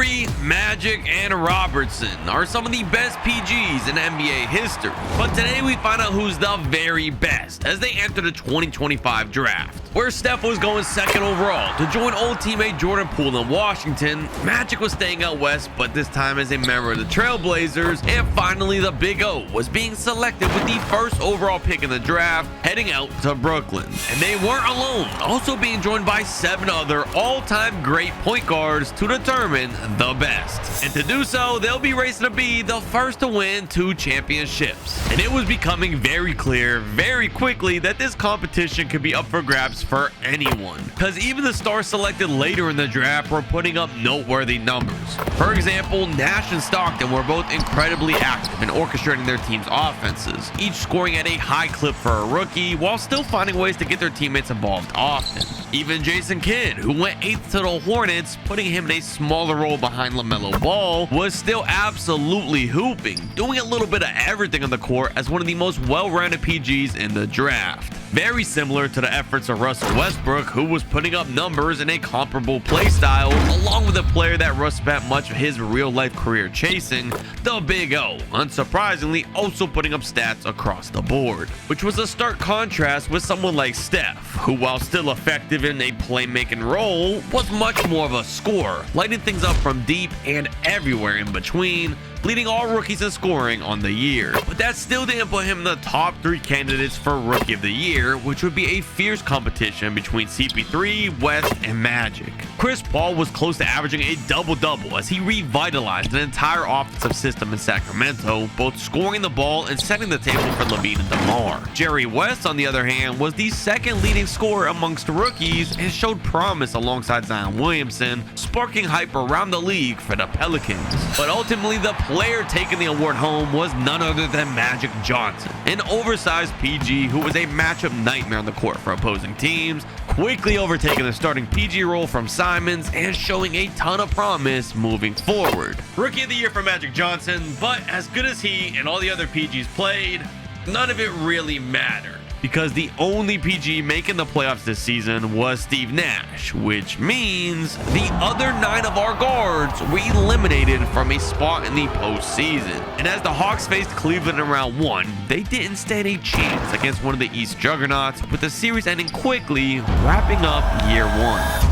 Curry, Magic, and Robertson are some of the best PGs in NBA history. But today we find out who's the very best as they enter the 2025 draft, where Steph was going second overall to join old teammate Jordan Poole in Washington. Magic was staying out west, but this time as a member of the Trailblazers. And finally, the Big O was being selected with the first overall pick in the draft, heading out to Brooklyn. And they weren't alone, also being joined by 7 other all-time great point guards to determine the best. And to do so, they'll be racing to be the first to win 2 championships. And it was becoming very clear very quickly that this competition could be up for grabs for anyone, because even the stars selected later in the draft were putting up noteworthy numbers. For example, Nash and Stockton were both incredibly active in orchestrating their team's offenses, each scoring at a high clip for a rookie while still finding ways to get their teammates involved often. Even Jason Kidd, who went 8th to the Hornets, putting him in a smaller role behind LaMelo Ball, was still absolutely hooping, doing a little bit of everything on the court as one of the most well-rounded PGs in the draft. Very similar to the efforts of Russell Westbrook, who was putting up numbers in a comparable play style, along with a player that Russ spent much of his real-life career chasing, the Big O, unsurprisingly also putting up stats across the board, which was a stark contrast with someone like Steph, who while still effective in a playmaking role, was much more of a scorer, lighting things up from deep and everywhere in between, leading all rookies in scoring on the year. But that still didn't put him in the top 3 candidates for Rookie of the Year, which would be a fierce competition between CP3, West, and Magic. Chris Paul was close to averaging a double-double as he revitalized an entire offensive system in Sacramento, both scoring the ball and setting the table for LaVine and DeMar. Jerry West, on the other hand, was the second leading scorer amongst rookies and showed promise alongside Zion Williamson, sparking hype around the league for the Pelicans. But ultimately, the player taking the award home was none other than Magic Johnson, an oversized PG who was a matchup nightmare on the court for opposing teams, quickly overtaking the starting PG role from Simons and showing a ton of promise moving forward. Rookie of the Year for Magic Johnson, but as good as he and all the other PGs played, none of it really mattered, because the only PG making the playoffs this season was Steve Nash, which means the other 9 of our guards were eliminated from a spot in the postseason. And as the Hawks faced Cleveland in round 1, they didn't stand a chance against one of the East juggernauts, with the series ending quickly, wrapping up year 1.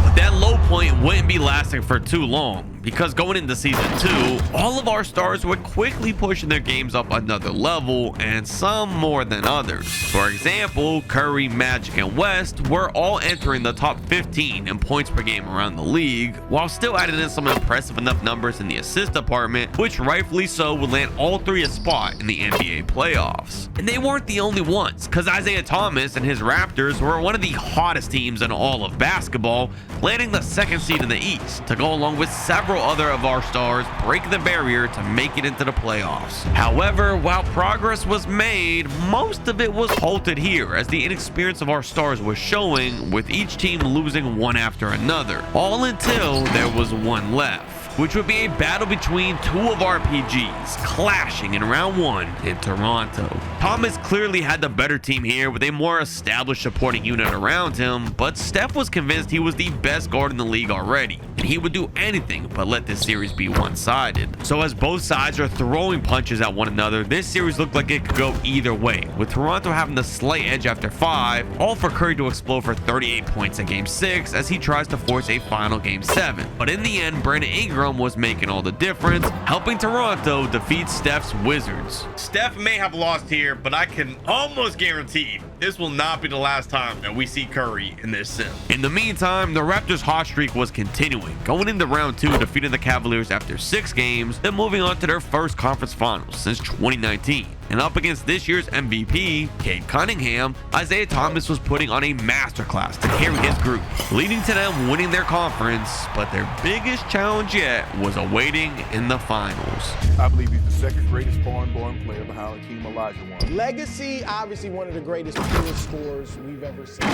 But that low point wouldn't be lasting for too long, because going into season 2, all of our stars were quickly pushing their games up another level, and some more than others. For example, Curry, Magic, and West were all entering the top 15 in points per game around the league, while still adding in some impressive enough numbers in the assist department, which rightfully so would land all 3 a spot in the NBA playoffs. And they weren't the only ones, because Isaiah Thomas and his Raptors were one of the hottest teams in all of basketball, landing the 2nd seed in the East, to go along with several other of our stars break the barrier to make it into the playoffs. However, while progress was made, most of it was halted here as the inexperience of our stars was showing, with each team losing one after another, all until there was one left, which would be a battle between 2 of our PGs clashing in round 1 in Toronto. Thomas clearly had the better team here with a more established supporting unit around him, but Steph was convinced he was the best guard in the league already, and he would do anything but let this series be one-sided. So as both sides are throwing punches at one another, this series looked like it could go either way, with Toronto having the slight edge after 5, all for Curry to explode for 38 points in game 6 as he tries to force a final game 7. But in the end, Brandon Ingram was making all the difference, helping Toronto defeat Steph's Wizards. Steph may have lost here, but I can almost guarantee this will not be the last time that we see Curry in this sim. In the meantime, the Raptors' hot streak was continuing, going into round 2, defeating the Cavaliers after 6 games, then moving on to their first conference finals since 2019. And up against this year's MVP, Cade Cunningham, Isaiah Thomas was putting on a masterclass to carry his group, leading to them winning their conference, but their biggest challenge yet was awaiting in the finals. I believe he's the 2nd greatest foreign-born player behind Hakeem Olajuwon. Legacy, obviously one of the greatest pure scorers we've ever seen.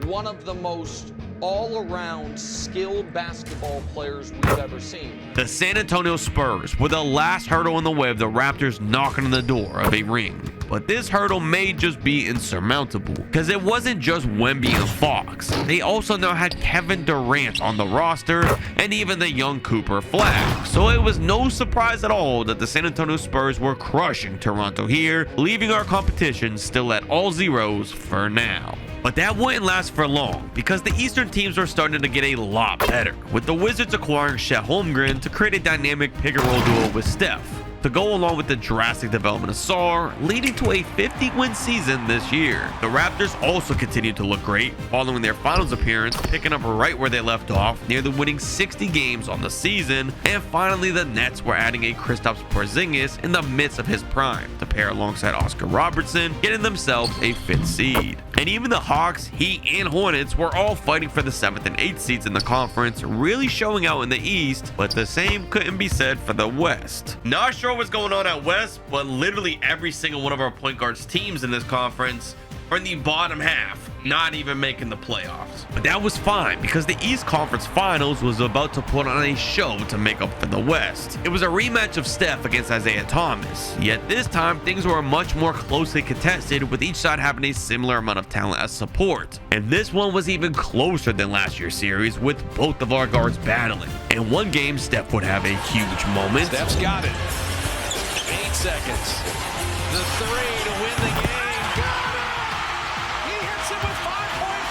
One of the most all-around skilled basketball players we've ever seen. The San Antonio Spurs were the last hurdle in the way of the Raptors knocking on the door of a ring. But this hurdle may just be insurmountable, because it wasn't just Wemby and Fox. They also now had Kevin Durant on the roster, and even the young Cooper Flag. So it was no surprise at all that the San Antonio Spurs were crushing Toronto here, leaving our competition still at all zeros for now. But that wouldn't last for long, because the Eastern teams were starting to get a lot better, with the Wizards acquiring Chet Holmgren to create a dynamic pick-and-roll duo with Steph, to go along with the drastic development of Sarr, leading to a 50-win season this year. The Raptors also continued to look great, following their finals appearance, picking up right where they left off, nearly winning 60 games on the season. And finally, the Nets were adding a Kristaps Porzingis in the midst of his prime, to pair alongside Oscar Robertson, getting themselves a 5th seed. And even the Hawks, Heat, and Hornets were all fighting for the 7th and 8th seeds in the conference, really showing out in the East, but the same couldn't be said for the West. Not sure what's going on at West, but literally every single one of our point guards teams in this conference are in the bottom half, not even making the playoffs. But that was fine, because the East Conference Finals was about to put on a show to make up for the West. It was a rematch of Steph against Isaiah Thomas, yet this time things were much more closely contested, with each side having a similar amount of talent as support. And this one was even closer than last year's series, with both of our guards battling. In one game, Steph would have a huge moment. Steph's got it. 8 seconds. The 3 to win the game.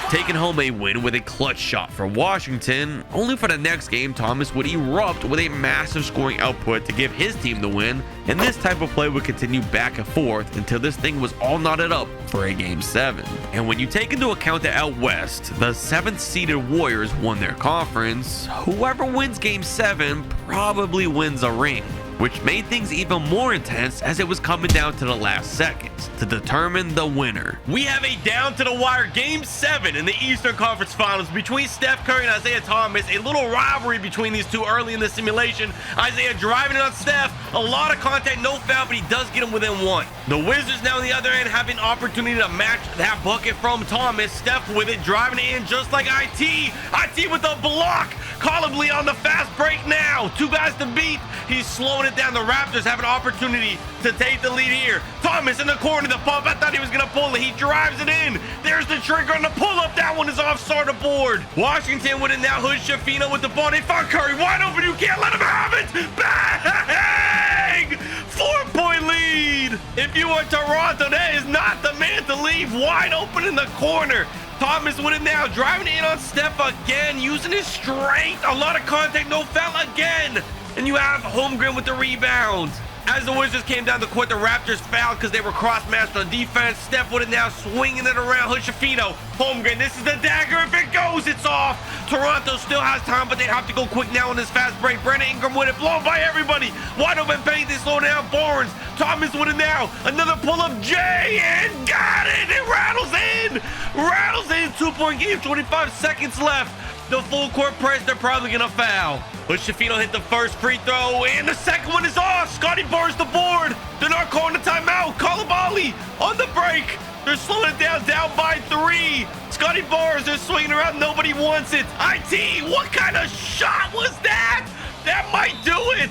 Taking home a win with a clutch shot for Washington, only for the next game Thomas would erupt with a massive scoring output to give his team the win, and this type of play would continue back and forth until this thing was all knotted up for a Game 7. And when you take into account that out West, the 7th seeded Warriors won their conference, whoever wins Game 7 probably wins a ring, which made things even more intense as it was coming down to the last seconds to determine the winner. We have a down-to-the-wire Game 7 in the Eastern Conference Finals between Steph Curry and Isaiah Thomas. A little rivalry between these two early in the simulation. Isaiah driving it on Steph. A lot of contact, no foul, but he does get him within 1. The Wizards now on the other end have an opportunity to match that bucket from Thomas. Steph with it, driving it in just like IT. IT with the block. Colin Lee on the fast break now. 2 guys to beat. He's slowing it down. The Raptors have an opportunity to take the lead here. Thomas in the corner, the pump. I thought he was going to pull it. He drives it in. There's the trigger on the pull-up. That one is offside aboard. Washington with it now. Hood Schifino with the ball. They found Curry wide open. You can't let him have it. Bang! 4-point lead. If you are Toronto, that is not the man to leave. Wide open in the corner. Thomas with it now, driving in on Steph again, using his strength. A lot of contact, no foul again. And you have Holmgren with the rebound. As the Wizards came down the court, the Raptors fouled because they were cross-matched on defense. Steph with it now, swinging it around. Hood-Schifino, Holmgren, this is the dagger. If it goes, it's off. Toronto still has time, but they have to go quick now on this fast break. Brandon Ingram with it, blown by everybody. Wide open paint, they slow down Barnes. Thomas with it now. Another pull-up, Jay, and got it. It rattles in. Rattles in, 2-point game, 25 seconds left. The full court press, they're probably gonna foul. But Schifino hit the first free throw, and the second one is off. Scotty Barnes the board. They're not calling the timeout. Coulibaly on the break. They're slowing it down by 3. Scotty Barnes, they're swinging around. Nobody wants it. IT, what kind of shot was that? That might do it.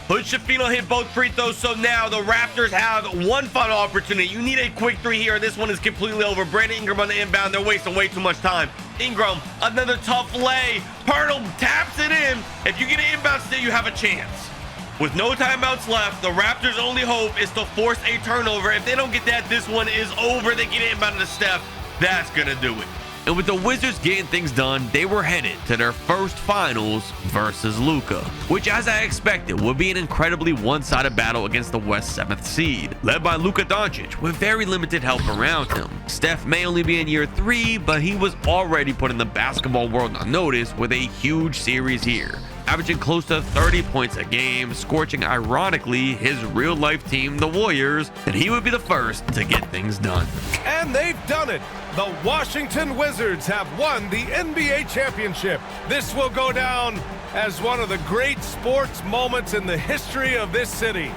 Hood Schifino hit both free throws, so now the Raptors have one final opportunity. You need a quick 3 here. This one is completely over. Brandon Ingram on the inbound. They're wasting way too much time. Ingram, another tough lay. Pirtle taps it in. If you get an inbound still, you have a chance. With no timeouts left, the Raptors' only hope is to force a turnover. If they don't get that, this one is over. They get it inbound to Steph. That's going to do it. And with the Wizards getting things done, they were headed to their first finals versus Luka, which, as I expected, would be an incredibly one-sided battle against the West 7th seed, led by Luka Doncic with very limited help around him. Steph may only be in year 3, but he was already putting the basketball world on notice with a huge series here, averaging close to 30 points a game, scorching, ironically, his real-life team, the Warriors, and he would be the first to get things done. And they've done it. The Washington Wizards have won the NBA championship. This will go down as one of the great sports moments in the history of this city.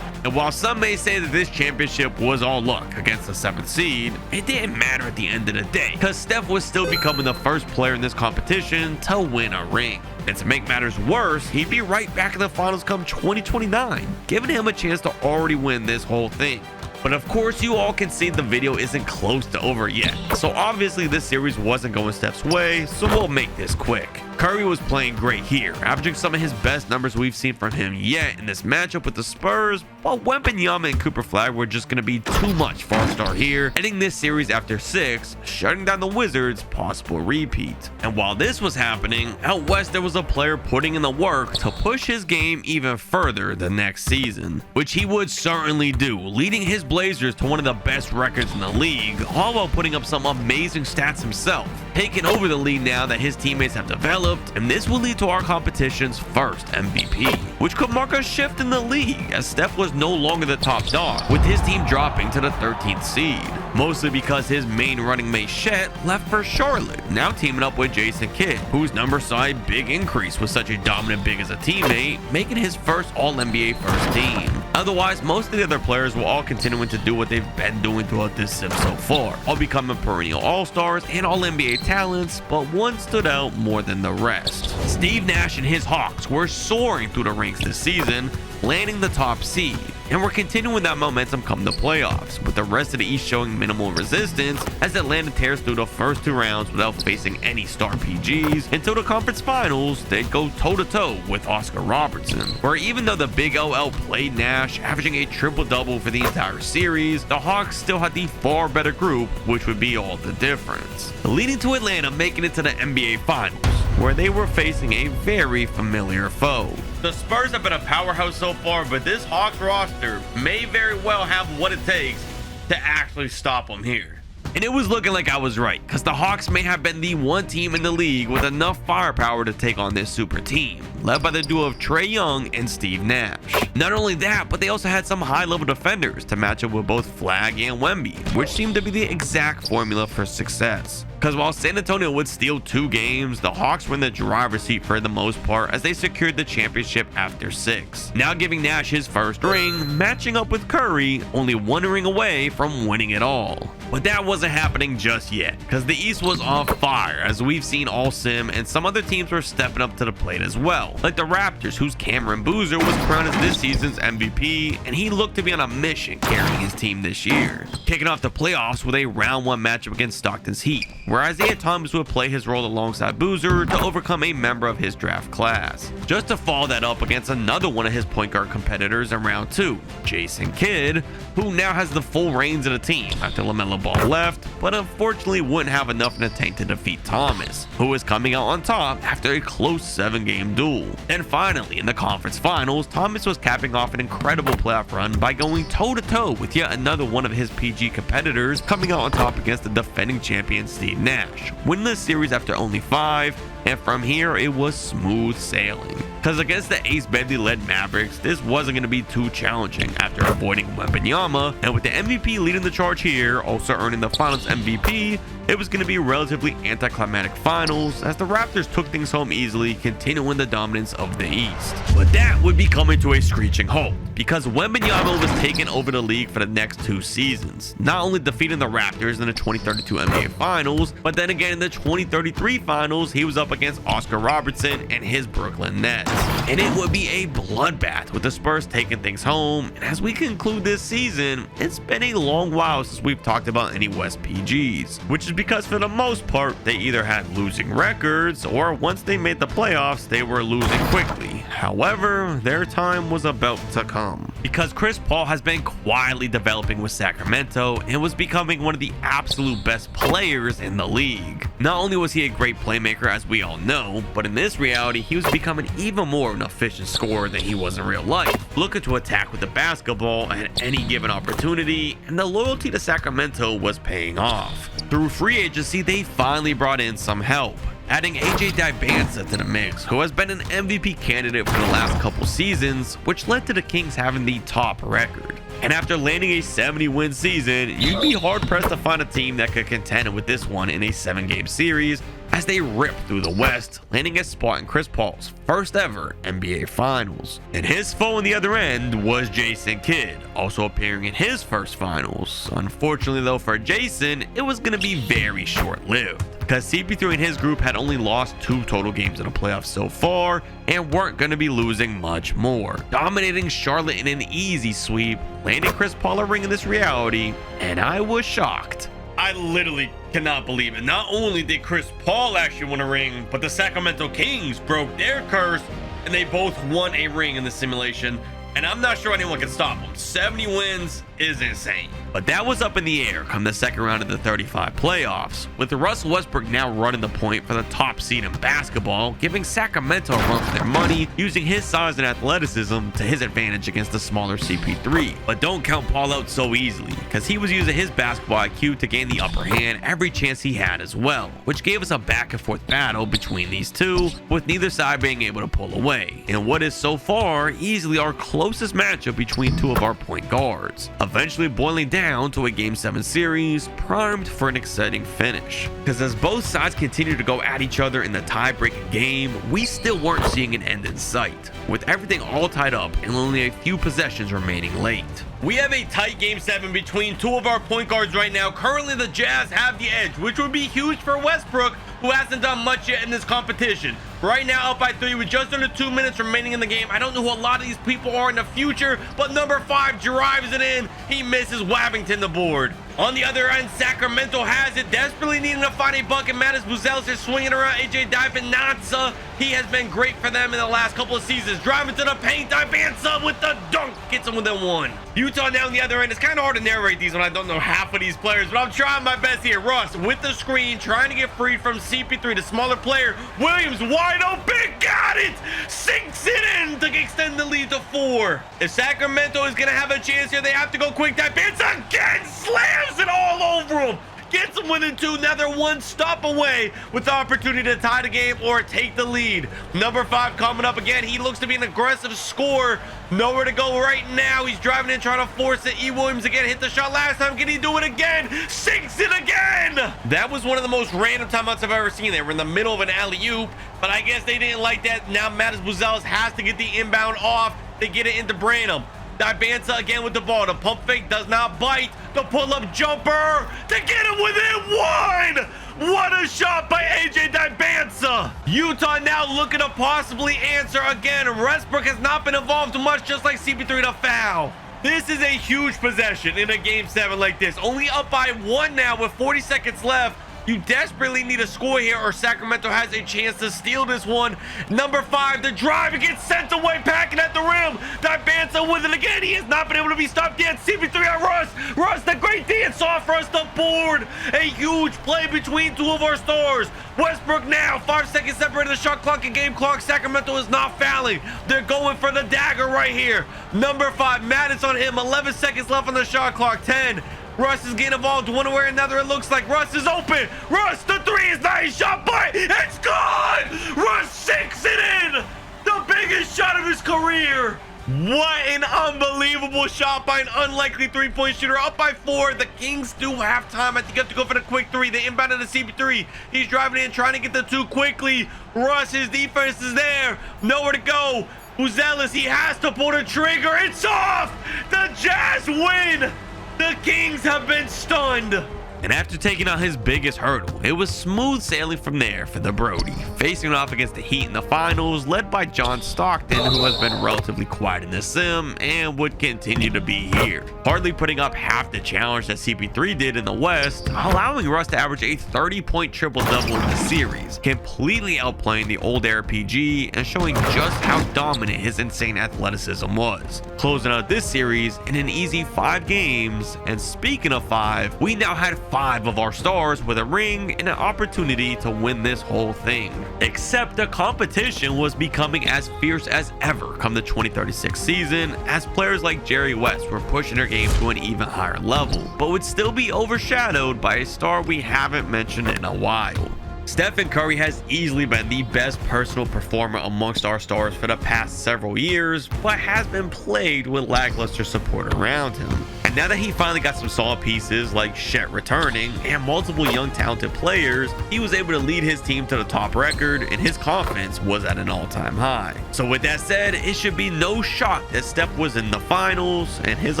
And while some may say that this championship was all luck against the 7th seed, it didn't matter at the end of the day, because Steph was still becoming the first player in this competition to win a ring. And to make matters worse, he'd be right back in the finals come 2029, giving him a chance to already win this whole thing. But of course, you all can see the video isn't close to over yet. So obviously this series wasn't going Steph's way, so we'll make this quick. Curry was playing great here, averaging some of his best numbers we've seen from him yet in this matchup with the Spurs, while Wembanyama and Cooper Flag were just going to be too much for our star here, ending this series after 6, shutting down the Wizards' possible repeat. And while this was happening, out west there was a player putting in the work to push his game even further the next season, which he would certainly do, leading his Blazers to one of the best records in the league, all while putting up some amazing stats himself, taking over the lead now that his teammates have developed, and this will lead to our competition's first MVP, which could mark a shift in the league as Steph was no longer the top dog, with his team dropping to the 13th seed, mostly because his main running mate Chet left for Charlotte, now teaming up with Jason Kidd, whose numbers saw a big increase with such a dominant big as a teammate, making his first All-NBA first team. Otherwise, most of the other players were all continuing to do what they've been doing throughout this sim so far, all becoming perennial All-Stars and All-NBA talents, but one stood out more than the rest. Steve Nash and his Hawks were soaring through the ranks this season, landing the top seed, and we're continuing that momentum come the playoffs, with the rest of the East showing minimal resistance as Atlanta tears through the first 2 rounds without facing any star PGs until the conference finals. They'd go toe-to-toe with Oscar Robertson, where even though the Big OL played Nash, averaging a triple-double for the entire series, the Hawks still had the far better group, which would be all the difference, leading to Atlanta making it to the NBA Finals, where they were facing a very familiar foe. The Spurs have been a powerhouse so far, but this Hawks roster may very well have what it takes to actually stop them here. And it was looking like I was right, because the Hawks may have been the one team in the league with enough firepower to take on this super team, led by the duo of Trae Young and Steve Nash. Not only that, but they also had some high-level defenders to match up with both Flag and Wemby, which seemed to be the exact formula for success. Because while San Antonio would steal 2 games, the Hawks were in the driver's seat for the most part as they secured the championship after 6. Now giving Nash his first ring, matching up with Curry, only 1 ring away from winning it all. But that wasn't happening just yet, because the East was on fire as we've seen all sim, and some other teams were stepping up to the plate as well, like the Raptors, whose Cameron Boozer was crowned as this season's MVP, and he looked to be on a mission carrying his team this year, kicking off the playoffs with a round 1 matchup against Stockton's Heat, where Isaiah Thomas would play his role alongside Boozer to overcome a member of his draft class, just to follow that up against another one of his point guard competitors in round 2, Jason Kidd, who now has the full reins of the team after LaMelo Ball left, but unfortunately wouldn't have enough in the tank to defeat Thomas, who is coming out on top after a close 7-game duel. And finally, in the conference finals, Thomas was capping off an incredible playoff run by going toe-to-toe with yet another one of his PG competitors, coming out on top against the defending champion Steve Nash, winning the series after only 5, and from here it was smooth sailing. Because against the Ace Bendy-led Mavericks, this wasn't going to be too challenging after avoiding Wembanyama, and with the MVP leading the charge here, also earning the Finals MVP, it was going to be relatively anticlimactic finals as the Raptors took things home easily, continuing the dominance of the East. But that would be coming to a screeching halt, because Wembanyama was taking over the league for the next 2 seasons, not only defeating the Raptors in the 2032 NBA Finals, but then again in the 2033 Finals, he was up against Oscar Robertson and his Brooklyn Nets. And it would be a bloodbath with the Spurs taking things home. And as we conclude this season, it's been a long while since we've talked about any West PGs, which is because for the most part, they either had losing records or once they made the playoffs, they were losing quickly. However, their time was about to come, because Chris Paul has been quietly developing with Sacramento and was becoming one of the absolute best players in the league. Not only was he a great playmaker, as we all know, but in this reality, he was becoming even more of an efficient scorer than he was in real life, looking to attack with the basketball at any given opportunity, and the loyalty to Sacramento was paying off. Through free agency, they finally brought in some help, adding AJ Dibanza to the mix, who has been an MVP candidate for the last couple seasons, which led to the Kings having the top record. And after landing a 70-win season, you'd be hard-pressed to find a team that could contend with this one in a 7-game series, as they ripped through the West, landing a spot in Chris Paul's first ever NBA Finals. And his foe on the other end was Jason Kidd, also appearing in his first Finals. Unfortunately though for Jason, it was going to be very short-lived, because CP3 and his group had only lost 2 total games in the playoffs so far and weren't going to be losing much more, dominating Charlotte in an easy sweep, landing Chris Paul a ring in this reality, and I was shocked. I literally cannot believe it. Not only did Chris Paul actually win a ring, but the Sacramento Kings broke their curse and they both won a ring in the simulation. And I'm not sure anyone can stop them. 70 wins is insane. But that was up in the air come the second round of the 35 playoffs, with Russell Westbrook now running the point for the top seed in basketball, giving Sacramento a run for their money, using his size and athleticism to his advantage against the smaller CP3. But don't count Paul out so easily, because he was using his basketball IQ to gain the upper hand every chance he had as well, which gave us a back and forth battle between these two, with neither side being able to pull away, in what is so far easily our closest matchup between two of our point guards, eventually boiling down to a Game 7 series primed for an exciting finish. Because as both sides continue to go at each other in the tie-breaking game, we still weren't seeing an end in sight, with everything all tied up and only a few possessions remaining late. We have a tight Game 7 between two of our point guards right now. Currently the Jazz have the edge, which would be huge for Westbrook, who hasn't done much yet in this competition. Right now up by 3 with just under 2 minutes remaining in the game. I don't know who a lot of these people are in the future, but number 5 drives it in. He misses Wabington the board. On the other end, Sacramento has it, desperately needing to find a bucket. Mattis Buzelis is swinging around AJ Divinanza. He has been great for them in the last couple of seasons. Driving to the paint, Divanza with the dunk, gets him within 1. Utah now on the other end. It's kind of hard to narrate these when I don't know half of these players, but I'm trying my best here. Russ with the screen, trying to get freed from CP3, the smaller player. Williams wide open, got it! Sinks it in to extend the lead to 4. If Sacramento is going to have a chance here, they have to go quick. Divanza again slams it all over him. Gets them within 2. Now they're 1 stop away with the opportunity to tie the game or take the lead. Number 5 coming up again. He looks to be an aggressive scorer. Nowhere to go right now. He's driving in, trying to force it. E. Williams again hit the shot last time. Can he do it again? Sinks it again. That was one of the most random timeouts I've ever seen. They were in the middle of an alley-oop, but I guess they didn't like that. Now Mattis Buzelis has to get the inbound off to get it into Branham. Divanza again with the ball. The pump fake does not bite. The pull-up jumper to get him within 1. What a shot by AJ Divanza. Utah now looking to possibly answer again. Westbrook has not been involved much, just like CP3 to foul. This is a huge possession in a Game 7 like this. Only up by 1 now with 40 seconds left. You desperately need a score here or Sacramento has a chance to steal this one. Number 5, the drive, it gets sent away, packing at the rim. Divanza with it again. He has not been able to be stopped yet. CP3 on Russ. Russ, the great dance off for us, the board. A huge play between two of our stars. Westbrook now, 5 seconds separated the shot clock and game clock. Sacramento is not fouling. They're going for the dagger right here. Number 5, Mattis on him. 11 seconds left on the shot clock. 10. Russ is getting involved one way or another. It looks like Russ is open. Russ, the 3 is nice. Shot by. It's gone. Russ sinks it in. The biggest shot of his career. What an unbelievable shot by an unlikely 3-point shooter. Up by 4. The Kings do have time. I think you have to go for the quick 3. They inbounded the CP3. He's driving in, trying to get the 2 quickly. Russ, his defense is there. Nowhere to go. Buzelis, he has to pull the trigger. It's off. The Jazz win. The Kings have been stunned. And after taking on his biggest hurdle, it was smooth sailing from there for the Brody, facing off against the Heat in the finals, led by John Stockton, who has been relatively quiet in the sim and would continue to be here, hardly putting up half the challenge that CP3 did in the West, allowing Russ to average a 30-point triple-double in the series, completely outplaying the old era PG and showing just how dominant his insane athleticism was, closing out this series in an easy 5 games. And speaking of 5, we now had 5 of our stars with a ring and an opportunity to win this whole thing. Except the competition was becoming as fierce as ever come the 2036 season, as players like Jerry West were pushing their game to an even higher level, but would still be overshadowed by a star we haven't mentioned in a while. Stephen Curry has easily been the best personal performer amongst our stars for the past several years, but has been plagued with lackluster support around him. And And now that he finally got some solid pieces like Shet returning and multiple young talented players, he was able to lead his team to the top record, and his confidence was at an all-time high. So with that said, it should be no shock that Steph was in the finals and his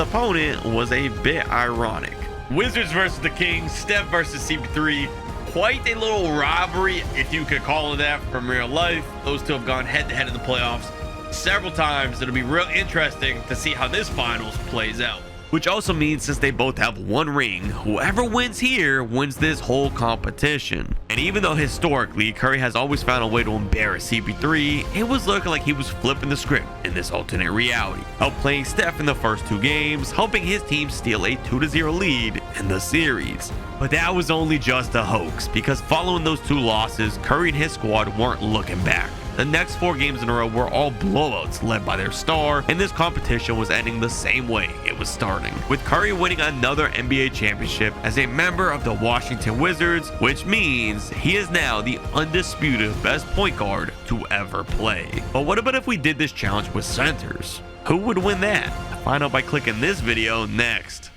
opponent was a bit ironic. Wizards versus the Kings, Steph versus CP3. Quite a little rivalry, if you could call it that, from real life. Those two have gone head-to-head in the playoffs several times. It'll be real interesting to see how this finals plays out. Which also means since they both have one ring, whoever wins here wins this whole competition. And even though historically Curry has always found a way to embarrass CP3, it was looking like he was flipping the script in this alternate reality, outplaying Steph in the first two games, helping his team steal a 2-0 lead in the series. But that was only just a hoax, because following those two losses, Curry and his squad weren't looking back. The next 4 games in a row were all blowouts led by their star, and this competition was ending the same way it was starting, with Curry winning another NBA championship as a member of the Washington Wizards, which means he is now the undisputed best point guard to ever play. But what about if we did this challenge with centers? Who would win that? Find out by clicking this video next.